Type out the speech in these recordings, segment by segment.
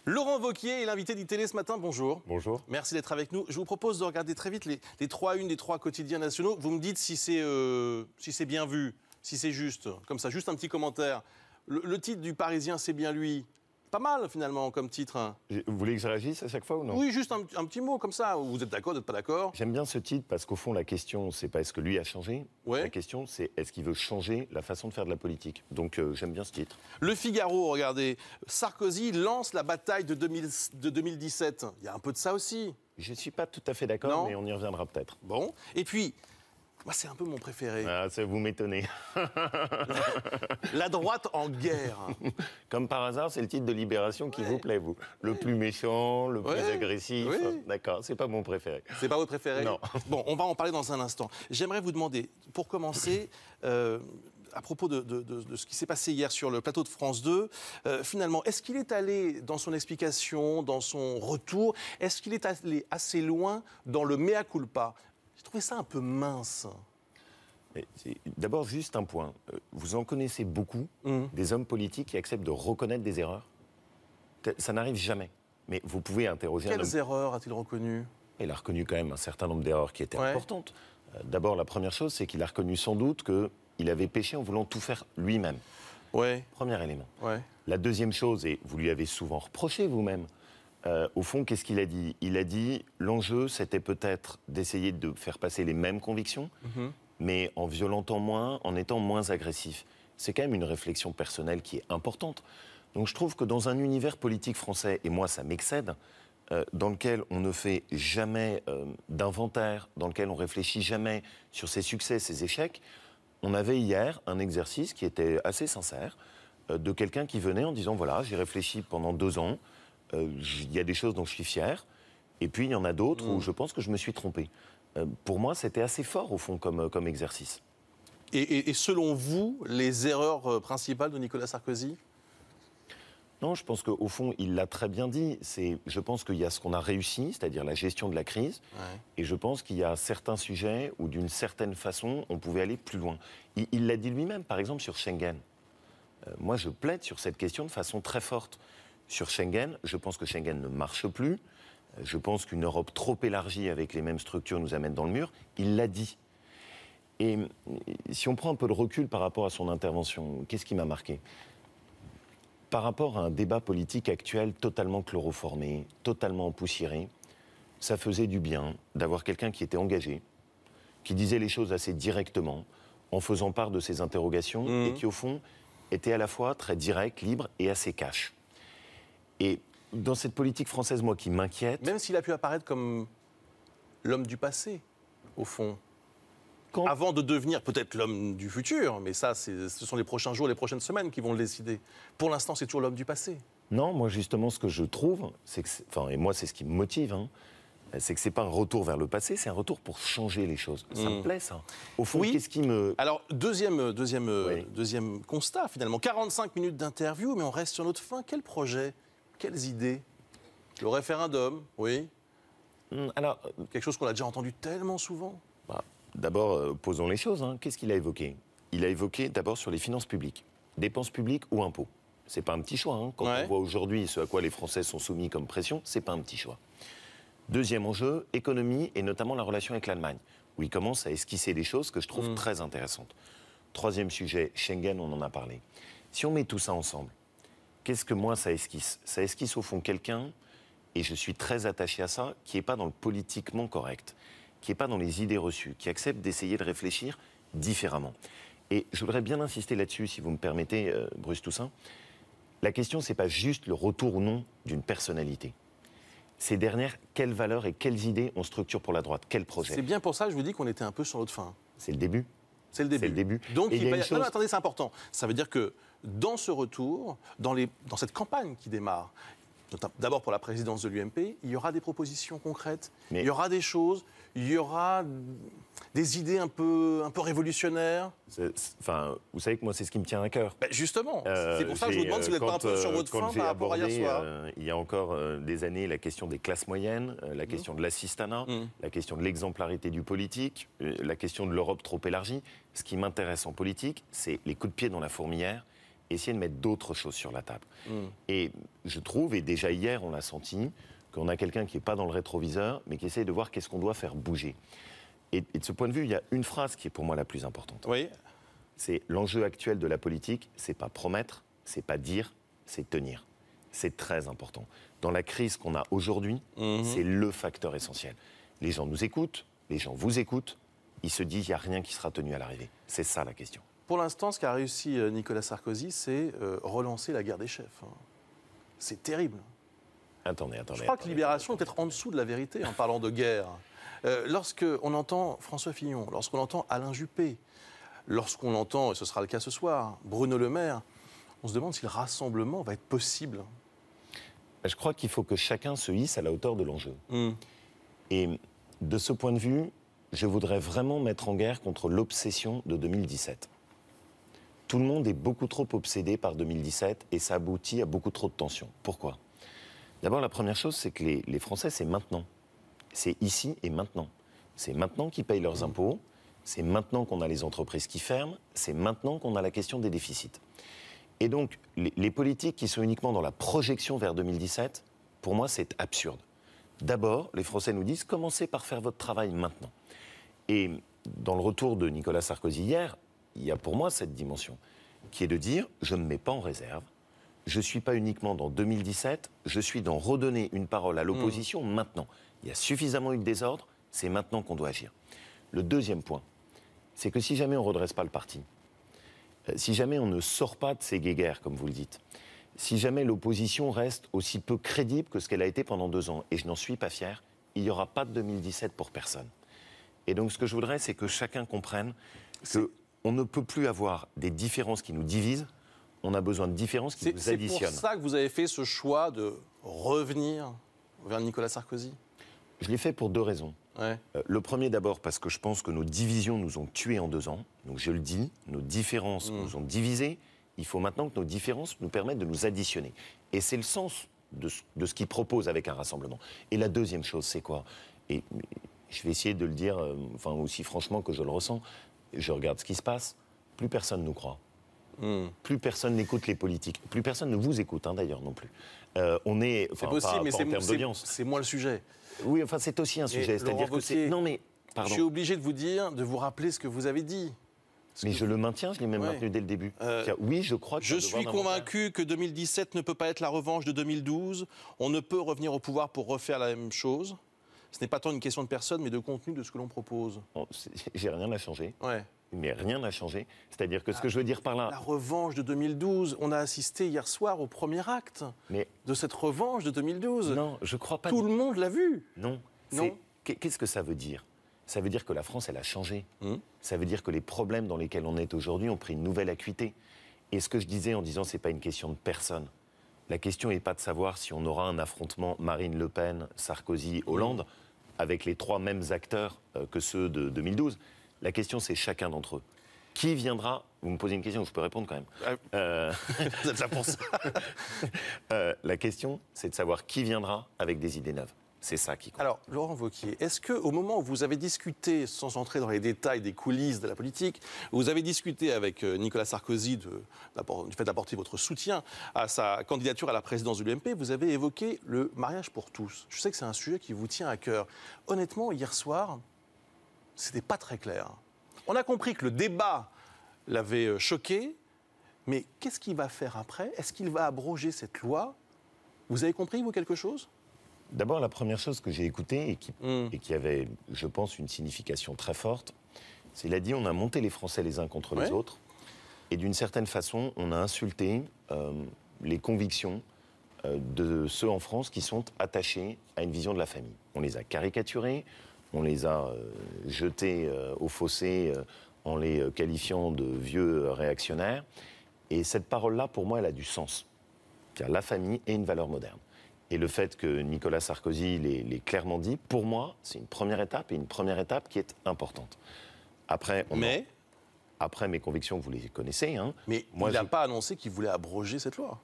Laurent Wauquiez est l'invité d'ITélé ce matin, bonjour. Bonjour. Merci d'être avec nous. Je vous propose de regarder très vite les 3 unes des 3 quotidiens nationaux. Vous me dites si c'est bien vu, si c'est juste. Comme ça, juste un petit commentaire. Le titre du Parisien, c'est bien lui. Pas mal finalement comme titre. Hein. Vous voulez que je réagisse à chaque fois ou non? Oui, juste un petit mot comme ça. Vous êtes d'accord, vous n'êtes pas d'accord? J'aime bien ce titre parce qu'au fond, la question, c'est pas est-ce que lui a changé. Ouais. La question, c'est est-ce qu'il veut changer la façon de faire de la politique. Donc j'aime bien ce titre. Le Figaro, regardez. Sarkozy lance la bataille de 2017. Il y a un peu de ça aussi. Je ne suis pas tout à fait d'accord, mais on y reviendra peut-être. Bon. Et puis, moi, c'est un peu mon préféré. Ah, ça vous m'étonnez. La droite en guerre. Comme par hasard, c'est le titre de Libération qui vous plaît, vous. Le plus méchant, le plus agressif. Oui. D'accord, c'est pas mon préféré. C'est pas votre préféré? Non. Bon, on va en parler dans un instant. J'aimerais vous demander, pour commencer, à propos de ce qui s'est passé hier sur le plateau de France 2, finalement, est-ce qu'il est allé dans son explication, dans son retour, est-ce qu'il est allé assez loin dans le mea culpa? J'ai trouvé ça un peu mince. D'abord, juste un point. Vous en connaissez beaucoup, des hommes politiques qui acceptent de reconnaître des erreurs. Ça n'arrive jamais. Mais vous pouvez interroger un homme... Quelles erreurs a-t-il reconnues? Il a reconnu quand même un certain nombre d'erreurs qui étaient importantes. D'abord, la première chose, c'est qu'il a reconnu sans doute qu'il avait péché en voulant tout faire lui-même. Ouais. Premier élément. Ouais. La deuxième chose, et vous lui avez souvent reproché vous-même, au fond, qu'est-ce qu'il a dit? Il a dit, l'enjeu, c'était peut-être d'essayer de faire passer les mêmes convictions, mais en violentant moins, en étant moins agressif. C'est quand même une réflexion personnelle qui est importante. Donc je trouve que dans un univers politique français, et moi ça m'excède, dans lequel on ne fait jamais d'inventaire, dans lequel on réfléchit jamais sur ses succès, ses échecs, on avait hier un exercice qui était assez sincère, de quelqu'un qui venait en disant, voilà, j'ai réfléchi pendant 2 ans, il y a des choses dont je suis fier, et puis il y en a d'autres où je pense que je me suis trompé. Pour moi, c'était assez fort, au fond, comme exercice. Et selon vous, les erreurs principales de Nicolas Sarkozy? Non, je pense qu'au fond, il l'a très bien dit. Je pense qu'il y a ce qu'on a réussi, c'est-à-dire la gestion de la crise, et je pense qu'il y a certains sujets où, d'une certaine façon, on pouvait aller plus loin. Il l'a dit lui-même, par exemple, sur Schengen. Moi, je plaide sur cette question de façon très forte. Sur Schengen, je pense que Schengen ne marche plus. Je pense qu'une Europe trop élargie avec les mêmes structures nous amène dans le mur. Il l'a dit. Et si on prend un peu de recul par rapport à son intervention, qu'est-ce qui m'a marqué? Par rapport à un débat politique actuel totalement chloroformé, totalement empoussiéré, ça faisait du bien d'avoir quelqu'un qui était engagé, qui disait les choses assez directement, en faisant part de ses interrogations, et qui, au fond, était à la fois très direct, libre et assez cash. Et dans cette politique française, moi, qui m'inquiète... Même s'il a pu apparaître comme l'homme du passé, au fond. Avant de devenir peut-être l'homme du futur, mais ça, ce sont les prochains jours, les prochaines semaines qui vont le décider. Pour l'instant, c'est toujours l'homme du passé. Non, moi, justement, ce que je trouve, c'est que... Enfin, et moi, c'est ce qui me motive, hein, c'est que c'est pas un retour vers le passé, c'est un retour pour changer les choses. Ça me plaît, ça. Au fond, qu'est-ce qui me... Alors, deuxième constat, finalement. 45 minutes d'interview, mais on reste sur notre fin. Quel projet? Quelles idées? Le référendum, oui. Alors, quelque chose qu'on a déjà entendu tellement souvent. D'abord, posons les choses. Hein. Qu'est-ce qu'il a évoqué? Il a évoqué d'abord sur les finances publiques. Dépenses publiques ou impôts. C'est pas un petit choix. Hein. Quand on voit aujourd'hui ce à quoi les Français sont soumis comme pression, c'est pas un petit choix. Deuxième enjeu, économie et notamment la relation avec l'Allemagne, où il commence à esquisser des choses que je trouve très intéressantes. Troisième sujet, Schengen, on en a parlé. Si on met tout ça ensemble, qu'est-ce que moi ça esquisse? Ça esquisse au fond quelqu'un, et je suis très attaché à ça, qui n'est pas dans le politiquement correct, qui n'est pas dans les idées reçues, qui accepte d'essayer de réfléchir différemment. Et je voudrais bien insister là-dessus, si vous me permettez, Bruce Toussaint. La question, ce n'est pas juste le retour ou non d'une personnalité. Ces dernières, quelles valeurs et quelles idées on structure pour la droite? Quel projet? C'est bien pour ça que je vous dis qu'on était un peu sur notre fin. C'est le début. C'est le début. C'est le début. Donc, non, attendez, c'est important. Ça veut dire que dans ce retour, dans cette campagne qui démarre, d'abord pour la présidence de l'UMP, il y aura des propositions concrètes, il y aura des choses, il y aura des idées un peu révolutionnaires. Enfin, vous savez que moi, c'est ce qui me tient à cœur. Ben justement, c'est pour ça que je vous demande si vous n'êtes pas un peu sur votre fin par rapport à hier soir. Il y a encore des années, la question des classes moyennes, la question de l'assistanat, la question de l'exemplarité du politique, la question de l'Europe trop élargie. Ce qui m'intéresse en politique, c'est les coups de pied dans la fourmilière essayer de mettre d'autres choses sur la table. Et je trouve, et déjà hier on l'a senti, qu'on a quelqu'un qui n'est pas dans le rétroviseur, mais qui essaye de voir qu'est-ce qu'on doit faire bouger. Et de ce point de vue, il y a une phrase qui est pour moi la plus importante. Oui. C'est l'enjeu actuel de la politique, c'est pas promettre, c'est pas dire, c'est tenir. C'est très important. Dans la crise qu'on a aujourd'hui, c'est le facteur essentiel. Les gens nous écoutent, les gens vous écoutent, ils se disent qu'il n'y a rien qui sera tenu à l'arrivée. C'est ça la question. Pour l'instant, ce qu'a réussi Nicolas Sarkozy, c'est relancer la guerre des chefs. C'est terrible. Attendez. Je crois que Libération est peut-être en dessous de la vérité en parlant de guerre. Lorsqu'on entend François Fillon, lorsqu'on entend Alain Juppé, lorsqu'on entend, et ce sera le cas ce soir, Bruno Le Maire, on se demande si le rassemblement va être possible. Je crois qu'il faut que chacun se hisse à la hauteur de l'enjeu. Et de ce point de vue, je voudrais vraiment mettre en guerre contre l'obsession de 2017. Tout le monde est beaucoup trop obsédé par 2017 et ça aboutit à beaucoup trop de tensions. Pourquoi ? D'abord, la première chose, c'est que les Français, c'est maintenant. C'est ici et maintenant. C'est maintenant qu'ils payent leurs impôts, c'est maintenant qu'on a les entreprises qui ferment, c'est maintenant qu'on a la question des déficits. Et donc, les politiques qui sont uniquement dans la projection vers 2017, pour moi, c'est absurde. D'abord, les Français nous disent, commencez par faire votre travail maintenant. Et dans le retour de Nicolas Sarkozy hier, il y a pour moi cette dimension, qui est de dire, je ne me mets pas en réserve, je ne suis pas uniquement dans 2017, je suis dans redonner une parole à l'opposition maintenant. Il y a suffisamment eu de désordre, c'est maintenant qu'on doit agir. Le deuxième point, c'est que si jamais on ne redresse pas le parti, si jamais on ne sort pas de ces guéguerres, comme vous le dites, si jamais l'opposition reste aussi peu crédible que ce qu'elle a été pendant 2 ans, et je n'en suis pas fier, il n'y aura pas de 2017 pour personne. Et donc ce que je voudrais, c'est que chacun comprenne qu'on ne peut plus avoir des différences qui nous divisent, on a besoin de différences qui nous additionnent. C'est pour ça que vous avez fait ce choix de revenir vers Nicolas Sarkozy ? Je l'ai fait pour 2 raisons. Ouais. Le premier d'abord parce que je pense que nos divisions nous ont tués en 2 ans. Donc je le dis, nos différences nous ont divisés. Il faut maintenant que nos différences nous permettent de nous additionner. Et c'est le sens de ce qu'ils proposent avec un rassemblement. Et la deuxième chose, c'est quoi ? Et je vais essayer de le dire aussi franchement que je le ressens. Je regarde ce qui se passe. Plus personne ne nous croit. Plus personne n'écoute les politiques. Plus personne ne vous écoute, d'ailleurs, non plus. C'est possible, mais c'est moins le sujet. Oui, c'est aussi un sujet. C'est-à-dire que c'est... Non, mais... Pardon. Je suis obligé de vous rappeler ce que vous avez dit. Mais je le maintiens, je l'ai même maintenu dès le début. Oui, je crois que... Je suis convaincu que 2017 ne peut pas être la revanche de 2012. On ne peut revenir au pouvoir pour refaire la même chose. Ce n'est pas tant une question de personne, mais de contenu de ce que l'on propose. J'ai rien à changer. Ouais. Mais rien n'a changé. C'est-à-dire que ce que je veux dire par là... La revanche de 2012, on a assisté hier soir au premier acte de cette revanche de 2012. Non, je crois pas... Tout le monde l'a vu. Non. Qu'est-ce que ça veut dire ? Ça veut dire que la France, elle a changé. Ça veut dire que les problèmes dans lesquels on est aujourd'hui ont pris une nouvelle acuité. Et ce que je disais en disant, c'est pas une question de personne. La question n'est pas de savoir si on aura un affrontement Marine Le Pen, Sarkozy, Hollande, avec les 3 mêmes acteurs que ceux de 2012. La question, c'est chacun d'entre eux. Qui viendra... Vous me posez une question, je peux répondre quand même. Vous êtes là pour ça. La question, c'est de savoir qui viendra avec des idées neuves. C'est ça qui compte. Alors, Laurent Wauquiez, est-ce qu'au moment où vous avez discuté, sans entrer dans les détails des coulisses de la politique, vous avez discuté avec Nicolas Sarkozy du fait d'apporter votre soutien à sa candidature à la présidence de l'UMP, vous avez évoqué le mariage pour tous. Je sais que c'est un sujet qui vous tient à cœur. Honnêtement, hier soir, c'était pas très clair. On a compris que le débat l'avait choqué, mais qu'est-ce qu'il va faire après ? Est-ce qu'il va abroger cette loi ? Vous avez compris, vous, quelque chose ? D'abord, la première chose que j'ai écoutée et qui avait, je pense, une signification très forte, c'est qu'il a dit on a monté les Français les uns contre les autres et d'une certaine façon, on a insulté les convictions de ceux en France qui sont attachés à une vision de la famille. On les a caricaturés, on les a jetés au fossé en les qualifiant de vieux réactionnaires. Et cette parole-là, pour moi, elle a du sens. Car la famille est une valeur moderne. Et le fait que Nicolas Sarkozy l'ait clairement dit, pour moi, c'est une première étape, et une première étape qui est importante. Après, après mes convictions, vous les connaissez. Mais il n'a pas annoncé qu'il voulait abroger cette loi.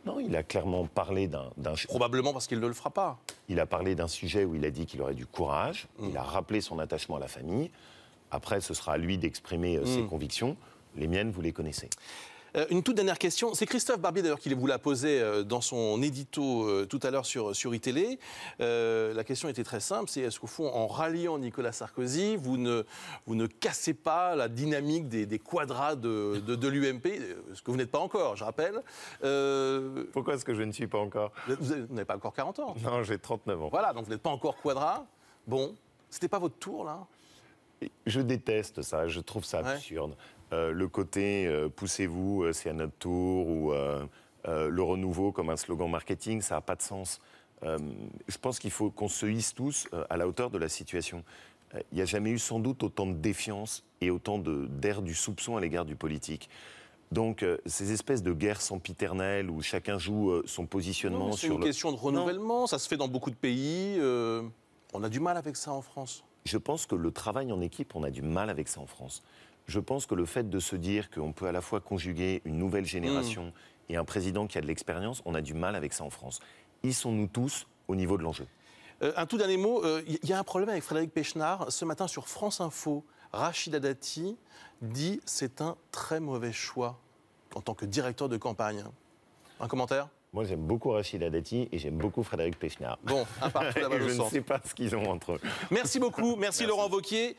Non, il a clairement parlé d'un... Probablement parce qu'il ne le fera pas. Il a parlé d'un sujet où il a dit qu'il aurait du courage. Il a rappelé son attachement à la famille. Après, ce sera à lui d'exprimer ses convictions. Les miennes, vous les connaissez. Une toute dernière question. C'est Christophe Barbier d'ailleurs qui vous l'a posée dans son édito tout à l'heure sur iTélé. La question était très simple, c'est est-ce qu'au fond, en ralliant Nicolas Sarkozy, vous ne cassez pas la dynamique des quadras de l'UMP, ce que vous n'êtes pas encore, je rappelle. Pourquoi est-ce que je ne suis pas encore? Vous n'avez pas encore 40 ans. Non, j'ai 39 ans. Voilà, donc vous n'êtes pas encore quadra. Bon, c'était pas votre tour, là? Je déteste ça, je trouve ça absurde. Le côté poussez-vous, c'est à notre tour, ou le renouveau comme un slogan marketing, ça n'a pas de sens. Je pense qu'il faut qu'on se hisse tous à la hauteur de la situation. Il n'y a jamais eu sans doute autant de défiance et autant d'air du soupçon à l'égard du politique. Donc, ces espèces de guerres sempiternelles où chacun joue son positionnement sur une question de renouvellement, ça se fait dans beaucoup de pays. On a du mal avec ça en France. Je pense que le travail en équipe, on a du mal avec ça en France. Je pense que le fait de se dire qu'on peut à la fois conjuguer une nouvelle génération et un président qui a de l'expérience, on a du mal avec ça en France. Hissons-nous tous au niveau de l'enjeu. Un tout dernier mot, il y a un problème avec Frédéric Pechnard. Ce matin sur France Info, Rachida Dati dit c'est un très mauvais choix en tant que directeur de campagne. Un commentaire ? Moi, j'aime beaucoup Rachida Dati et j'aime beaucoup Frédéric Pechnard. Bon, un partout là-bas au centre. Je ne sais pas ce qu'ils ont entre eux. Merci beaucoup, merci Laurent Wauquiez.